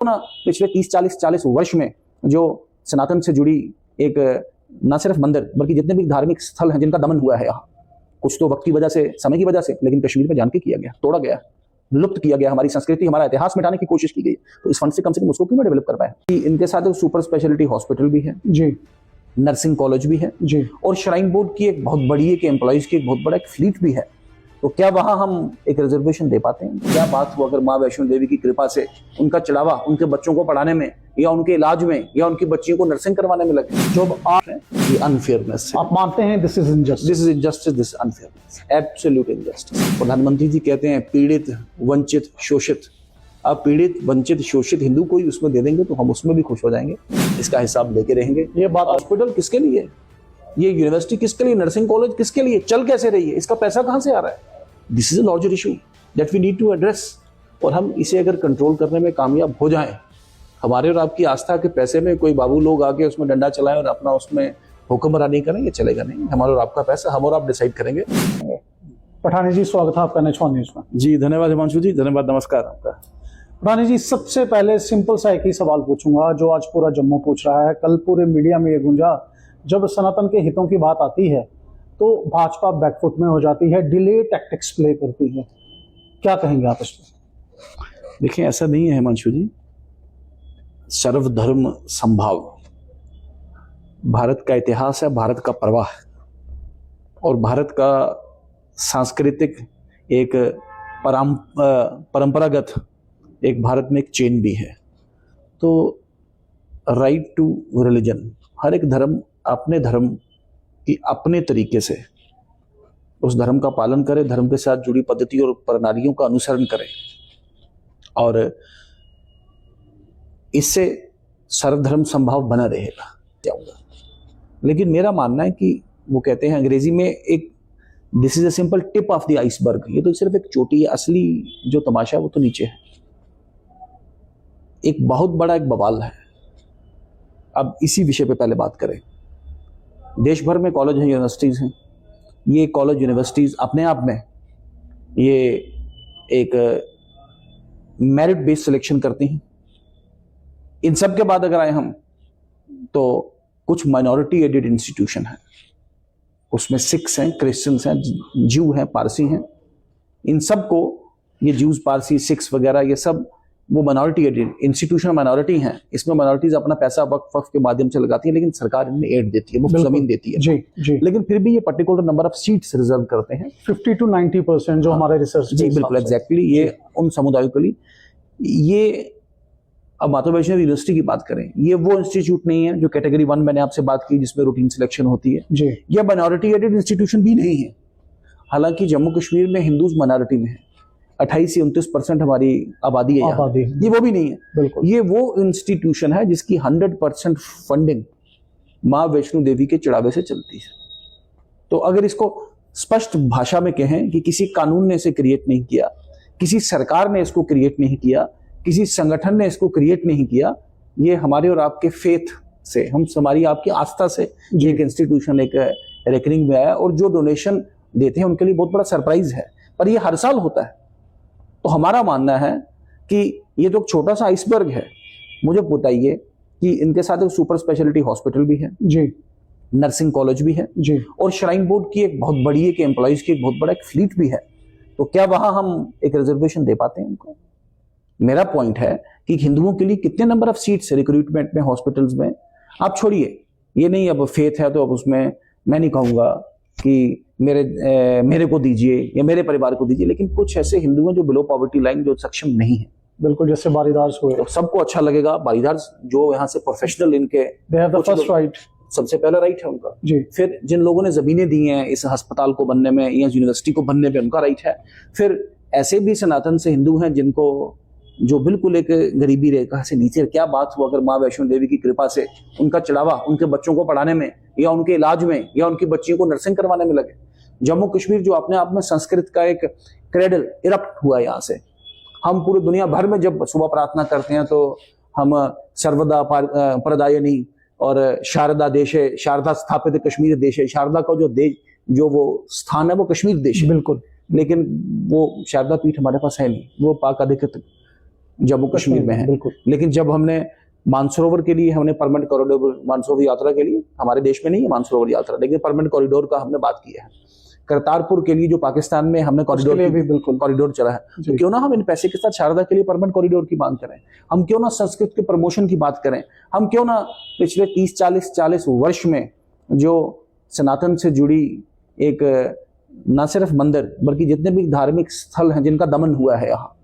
ना पिछले 30-40 वर्ष में जो सनातन से जुड़ी एक न सिर्फ मंदिर बल्कि जितने भी धार्मिक स्थल हैं जिनका दमन हुआ है यहाँ, कुछ तो वक्त की वजह से, समय की वजह से, लेकिन कश्मीर में जान के किया गया, तोड़ा गया, लुप्त किया गया, हमारी संस्कृति हमारा इतिहास मिटाने की कोशिश की गई। तो इस फंड से कम उसको क्यों ना डेवलप कर पाए। इनके साथ एक सुपर स्पेशलिटी हॉस्पिटल भी है जी, नर्सिंग कॉलेज भी है जी, और श्राइन बोर्ड की एक बहुत बड़ी एक एम्प्लॉइज की एक बहुत बड़ा एक फ्लीट भी है। तो क्या वहां हम एक रिजर्वेशन दे पाते हैं? क्या बात हुआ अगर माँ वैष्णो देवी की कृपा से उनका चढ़ावा उनके बच्चों को पढ़ाने में या उनके इलाज में या उनकी बच्चियों को नर्सिंग करवाने में लगे? जो आप हैं ये अनफेयरनेस है। आप मानते हैं this is injustice? This is injustice, this unfairness, absolute injustice. प्रधानमंत्री जी कहते हैं पीड़ित, वंचित, शोषित। अब पीड़ित, वंचित, शोषित हिंदू कोई उसमें दे देंगे तो हम उसमें भी खुश हो जाएंगे, इसका हिसाब लेके रहेंगे। ये बात हॉस्पिटल किसके लिए, ये यूनिवर्सिटी किसके लिए, नर्सिंग कॉलेज किसके लिए, चल कैसे रही है, इसका पैसा कहां से आ रहा है? This is a larger issue that we need to address. और हम इसे अगर कंट्रोल करने में कामयाब हो जाएं, हमारे और आपकी आस्था के पैसे में कोई बाबू लोग आके उसमें डंडा चलाएं और अपना उसमें हुक्मरानी करेंगे, चलेगा नहीं। हमारा और आपका पैसा हम और आप डिसाइड करेंगे। पठानी जी, स्वागत है आपका नेक्स्ट वन न्यूज में। जी धन्यवाद हिमांशु जी, धन्यवाद, नमस्कार आपका। पठानी जी, सबसे पहले सिंपल सा एक ही सवाल पूछूंगा जो आज पूरा जम्मू पूछ रहा है। कल पूरे मीडिया में ये गूंजा, जब सनातन के हितों की बात आती है तो भाजपा बैकफुट में हो जाती है, डिले टैक्टिक्स प्ले करती है। क्या कहेंगे आप इस पर? देखिए ऐसा नहीं है हिमांशु जी, सर्वधर्म संभाव भारत का इतिहास है, भारत का प्रवाह और भारत का सांस्कृतिक एक परंपरागत एक भारत में एक चेन भी है। तो राइट टू रिलीजन, हर एक धर्म अपने धर्म कि अपने तरीके से उस धर्म का पालन करे, धर्म के साथ जुड़ी पद्धति और प्रणालियों का अनुसरण करे, और इससे सर्वधर्म संभाव बना रहेगा। लेकिन मेरा मानना है कि वो कहते हैं अंग्रेजी में एक this is a simple tip of the iceberg, ये तो सिर्फ एक चोटी है, असली जो तमाशा है वो तो नीचे है। एक बहुत बड़ा एक बवाल है। अब इसी विषय पे पहले बात करें। देश भर में कॉलेज हैं, यूनिवर्सिटीज हैं। ये कॉलेज यूनिवर्सिटीज अपने आप में ये एक मेरिट बेस्ड सिलेक्शन करती हैं। इन सब के बाद अगर आए हम तो कुछ माइनॉरिटी एडेड इंस्टीट्यूशन है, उसमें सिख्स हैं, क्रिश्चियंस हैं, ज्यू हैं, पारसी हैं। इन सब को ये ज्यूज, पारसी, सिख्स वगैरह ये सब वो माइनॉरिटी एडेड इंस्टीट्यूशन माइनॉरिटी हैं। इसमें माइनॉरिटीज अपना पैसा वक्फ के माध्यम से लगाती है, लेकिन सरकार इन्हें एड देती है, मुफ्त जमीन देती है जी, जी। लेकिन फिर भी ये particular number of seats reserve करते हैं, 50 to 90% जो हमारे रिसर्च। जी बिल्कुल एग्जैक्टली, ये उन समुदायों के लिए। ये अब माता वैष्णो यूनिवर्सिटी की बात करें, ये वो इंस्टीट्यूट नहीं है जो कैटेगरी 1 मैंने आपसे बात की जिसमें रूटीन सिलेक्शन होती है जी। ये माइनॉरिटी एडेड इंस्टीट्यूशन भी नहीं है। हालांकि जम्मू कश्मीर में हिंदूज माइनॉरिटी में है, 28 से 29% हमारी आबादी है यहाँ। ये वो भी नहीं है, बिल्कुल। ये वो इंस्टीट्यूशन है जिसकी 100% फंडिंग माँ वैष्णो देवी के चढ़ावे से चलती है। तो अगर इसको स्पष्ट भाषा में कहें कि किसी कानून ने इसे क्रिएट नहीं किया, किसी सरकार ने इसको क्रिएट नहीं किया, किसी संगठन ने इसको क्रिएट नहीं किया, ये हमारे और आपके फेथ से, हम हमारी आपकी आस्था से एक इंस्टीट्यूशन एक रेकनिंग में आया। और जो डोनेशन देते हैं उनके लिए बहुत बड़ा सरप्राइज है, पर ये हर साल होता है। तो हमारा मानना है कि ये जो छोटा सा आइसबर्ग है, मुझे बताइए कि इनके साथ एक सुपर स्पेशलिटी हॉस्पिटल भी है जी, नर्सिंग कॉलेज भी है जी, और श्राइन बोर्ड की एक बहुत बड़ी एक एम्प्लॉइज की एक बहुत बड़ा एक फ्लीट भी है। तो क्या वहां हम एक रिजर्वेशन दे पाते हैं उनको? मेरा पॉइंट है कि हिंदुओं के लिए कितने नंबर ऑफ सीट्स रिक्रूटमेंट में, हॉस्पिटल्स में, आप छोड़िए, ये नहीं अब फेथ है तो अब उसमें मैं नहीं कहूंगा कि मेरे को दीजिए या मेरे परिवार को दीजिए, लेकिन कुछ ऐसे हिंदू हैं जो बिलो पॉवर्टी लाइन, जो सक्षम नहीं है, बिल्कुल, जैसे बारीदार्स हुए, तो सबको अच्छा लगेगा। बारीदार्स जो यहाँ से प्रोफेशनल, इनके they have the first right, सबसे पहला राइट है उनका जी। फिर जिन लोगों ने जमीनें दी हैं इस अस्पताल को बनने में या यूनिवर्सिटी को बनने में, उनका राइट है। फिर ऐसे भी सनातन से हिंदू हैं जिनको, जो बिल्कुल एक गरीबी रेखा से नीचे, क्या बात हुआ अगर माँ वैष्णो देवी की कृपा से उनका चढ़ावा उनके बच्चों को पढ़ाने में या उनके इलाज में या उनकी बच्चियों को नर्सिंग करवाने में लगे। जम्मू कश्मीर जो अपने आप में संस्कृत का एक क्रेडल इरप्ट हुआ, यहाँ से हम पूरी दुनिया भर में जब सुबह प्रार्थना करते हैं तो हम सर्वदा प्रदायनी और शारदा देश है, शारदा स्थापित कश्मीर देश है। शारदा का जो देश, जो वो स्थान है वो कश्मीर देश है, बिल्कुल। लेकिन वो शारदा पीठ हमारे पास है नहीं, वो पाक अधिकृत जम्मू कश्मीर में है। बिल्कुल। लेकिन जब हमने मानसरोवर के लिए हमने परमानेंट कॉरिडोर, मानसरोवर यात्रा के लिए, हमारे देश में नहीं है मानसरोवर यात्रा, लेकिन परमानेंट कॉरिडोर का हमने बात की है। करतारपुर के लिए जो पाकिस्तान में हमने कॉरिडोर चला है, तो क्यों ना हम इन पैसे के साथ शारदा के लिए परमानेंट कॉरिडोर की मांग करें, हम क्यों ना संस्कृत के प्रमोशन की बात करें, हम क्यों ना पिछले 30-40 वर्ष में जो सनातन से जुड़ी एक न सिर्फ मंदिर बल्कि जितने भी धार्मिक स्थल हैं जिनका दमन हुआ है यहाँ,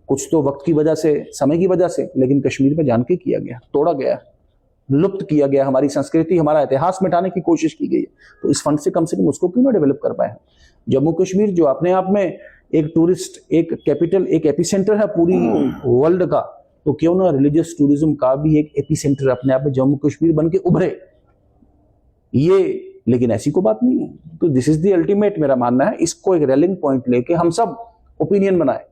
कुछ तो वक्त की वजह से, समय की वजह से, लेकिन कश्मीर में जान के किया गया, तोड़ा गया, लुप्त किया गया, हमारी संस्कृति, हमारा इतिहास मिटाने की कोशिश की गई। तो इस फंड से कम उसको क्यों ना डेवलप कर पाए। जम्मू कश्मीर जो अपने आप में एक टूरिस्ट, एक कैपिटल, एक एपिसेंटर है पूरी वर्ल्ड का, तो क्यों ना रिलीजियस टूरिज्म का भी एक एपिसेंटर अपने आप में जम्मू कश्मीर बन के उभरे। ये लेकिन ऐसी कोई बात नहीं है। तो दिस इज द अल्टीमेट, मेरा मानना है, इसको एक रेलिंग पॉइंट लेके हम सब ओपिनियन बनाए